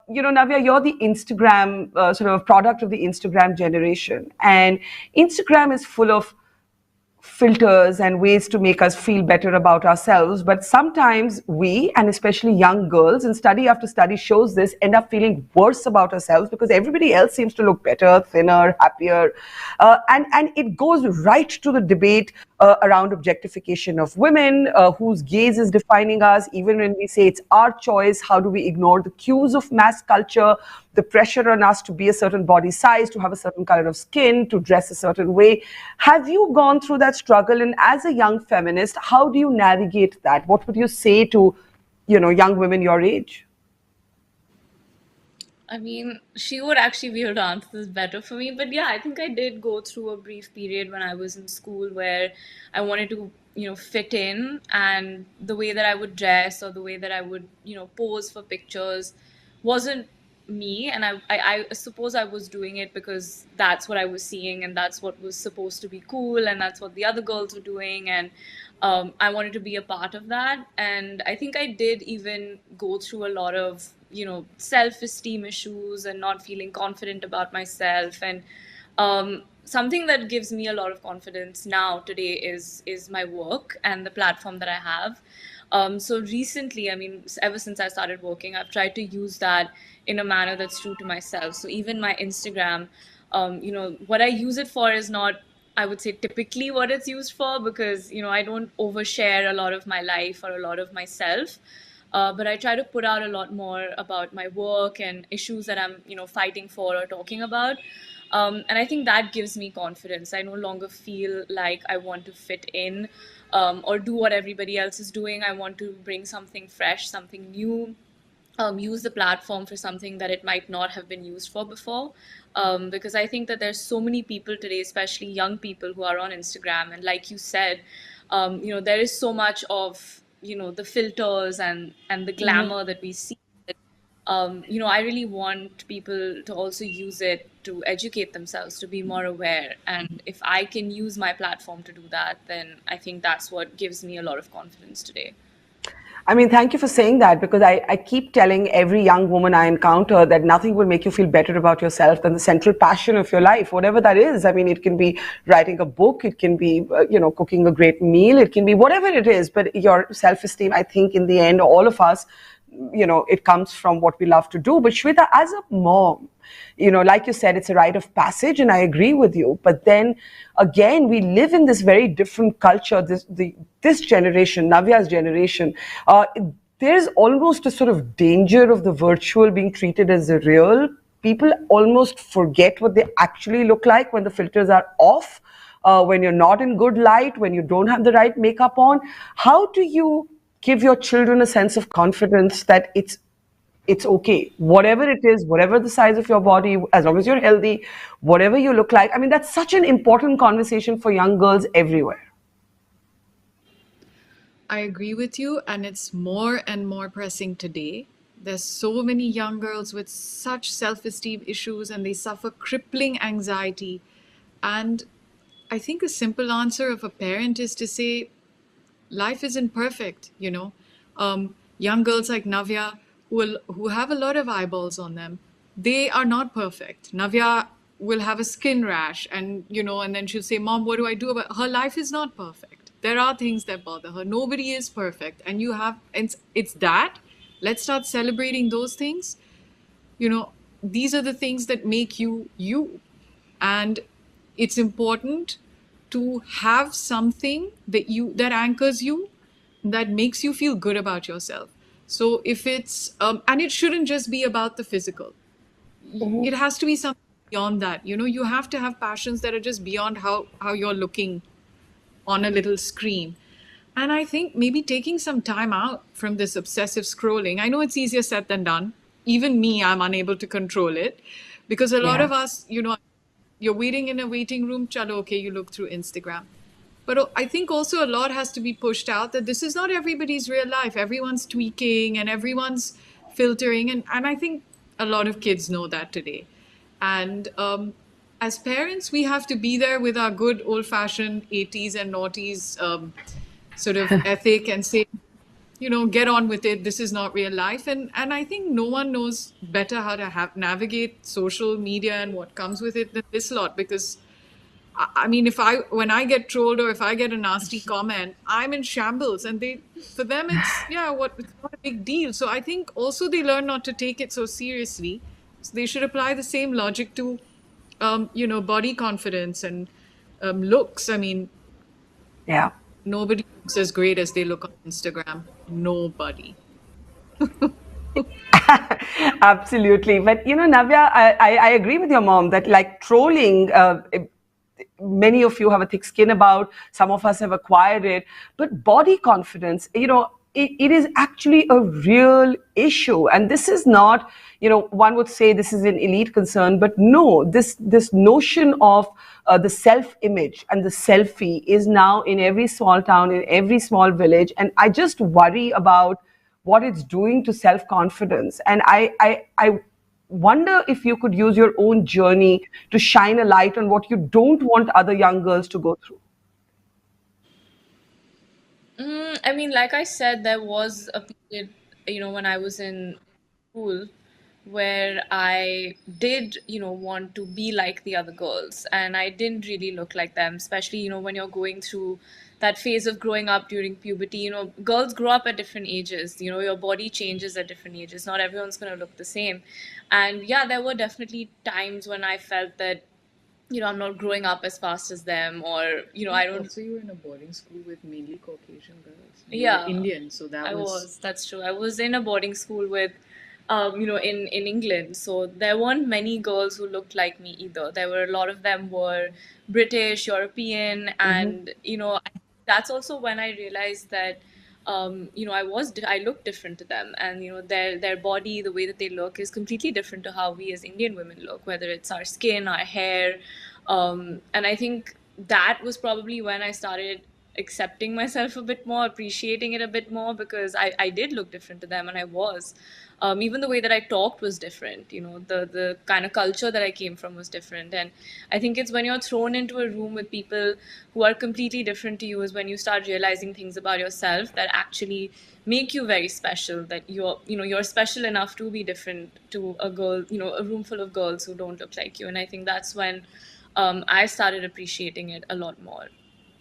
Navya, you're the Instagram sort of product of the Instagram generation, and Instagram is full of filters and ways to make us feel better about ourselves. But sometimes we, and especially young girls, and study after study shows this, end up feeling worse about ourselves because everybody else seems to look better, thinner, happier. And it goes right to the debate around objectification of women, whose gaze is defining us. Even when we say it's our choice, how do we ignore the cues of mass culture, the pressure on us to be a certain body size, to have a certain color of skin, to dress a certain way? Have you gone through that struggle? And as a young feminist, how do you navigate that? What would you say to, young women your age? I mean, she would actually be able to answer this better for me. But yeah, I think I did go through a brief period when I was in school where I wanted to, fit in, and the way that I would dress or the way that I would, pose for pictures wasn't me. And I suppose I was doing it because that's what I was seeing and that's what was supposed to be cool and that's what the other girls were doing. And I wanted to be a part of that. And I think I did even go through a lot of, self-esteem issues and not feeling confident about myself. And something that gives me a lot of confidence now today is my work and the platform that I have. So recently, I mean, ever since I started working, I've tried to use that in a manner that's true to myself. So even my Instagram, what I use it for is not, I would say, typically what it's used for, because I don't overshare a lot of my life or a lot of myself. But I try to put out a lot more about my work and issues that I'm fighting for or talking about. And I think that gives me confidence. I no longer feel like I want to fit in, or do what everybody else is doing. I want to bring something fresh, something new, use the platform for something that it might not have been used for before. Because I think that there's so many people today, especially young people, who are on Instagram. And like you said, there is so much of, the filters and the glamour that we see. I really want people to also use it to educate themselves, to be more aware. And if I can use my platform to do that, then I think that's what gives me a lot of confidence today. I mean, thank you for saying that, because I keep telling every young woman I encounter that nothing will make you feel better about yourself than the central passion of your life, whatever that is. I mean, it can be writing a book, it can be, cooking a great meal, it can be whatever it is. But your self-esteem, I think in the end, all of us, it comes from what we love to do. But Shweta, as a mom, like you said, it's a rite of passage, and I agree with you. But then again, we live in this very different culture. This generation, Navya's generation, there's almost a sort of danger of the virtual being treated as the real. People almost forget what they actually look like when the filters are off, when you're not in good light, when you don't have the right makeup on. How do you give your children a sense of confidence that it's okay, whatever it is, whatever the size of your body, as long as you're healthy, whatever you look like? I mean, that's such an important conversation for young girls everywhere. I agree with you, and it's more and more pressing today. There's so many young girls with such self-esteem issues, and they suffer crippling anxiety. And I think a simple answer of a parent is to say, life isn't perfect, young girls like Navya, who have a lot of eyeballs on them, they are not perfect. Navya will have a skin rash, and then she'll say, Mom, what do I do about her? Life is not perfect. There are things that bother her. Nobody is perfect. And it's that. Let's start celebrating those things. These are the things that make you you. And it's important to have something that anchors you, that makes you feel good about yourself. So if it's and it shouldn't just be about the physical. It has to be something beyond that. You have to have passions that are just beyond how you're looking on a little screen. And I think maybe taking some time out from this obsessive scrolling. I know it's easier said than done. Even me, I'm unable to control it, because a lot Yeah. of us, you're waiting in a waiting room, chalo, okay, you look through Instagram. But I think also a lot has to be pushed out, that this is not everybody's real life. Everyone's tweaking and everyone's filtering. And I think a lot of kids know that today. And as parents, we have to be there with our good old fashioned 80s and noughties sort of ethic, and say, get on with it. This is not real life. And I think no one knows better how to navigate social media and what comes with it than this lot, because I mean, if I when I get trolled or if I get a nasty comment, I'm in shambles, and for them it's, yeah, what, it's not a big deal. So I think also they learn not to take it so seriously. So they should apply the same logic to body confidence and looks. I mean, Yeah. nobody looks as great as they look on Instagram. Nobody. Absolutely. But Navya, I agree with your mom that like trolling, many of you have a thick skin about, some of us have acquired it, but body confidence, it is actually a real issue. And this is not, one would say this is an elite concern, but no, this notion of the self image and the selfie is now in every small town, in every small village. And I just worry about what it's doing to self confidence. And I wonder if you could use your own journey to shine a light on what you don't want other young girls to go through. I mean, like I said, there was a period, when I was in school where I did, want to be like the other girls, and I didn't really look like them, especially, when you're going through that phase of growing up during puberty. Girls grow up at different ages, your body changes at different ages. Not everyone's going to look the same. And yeah, there were definitely times when I felt that, I'm not growing up as fast as them, or, I don't. Also, you were in a boarding school with mainly Caucasian girls. You were Yeah, Indian, so that I was. was. That's true. I was in a boarding school with, in England. So there weren't many girls who looked like me either. There were a lot of them were British, European, and that's also when I realized that, I look different to them, and their body, the way that they look, is completely different to how we as Indian women look, whether it's our skin, our hair, and I think that was probably when I started accepting myself a bit more, appreciating it a bit more, because I did look different to them, and I was. Even the way that I talked was different. The kind of culture that I came from was different. And I think it's when you're thrown into a room with people who are completely different to you is when you start realizing things about yourself that actually make you very special, that you're special enough to be different to a girl, a room full of girls who don't look like you. And I think that's when I started appreciating it a lot more.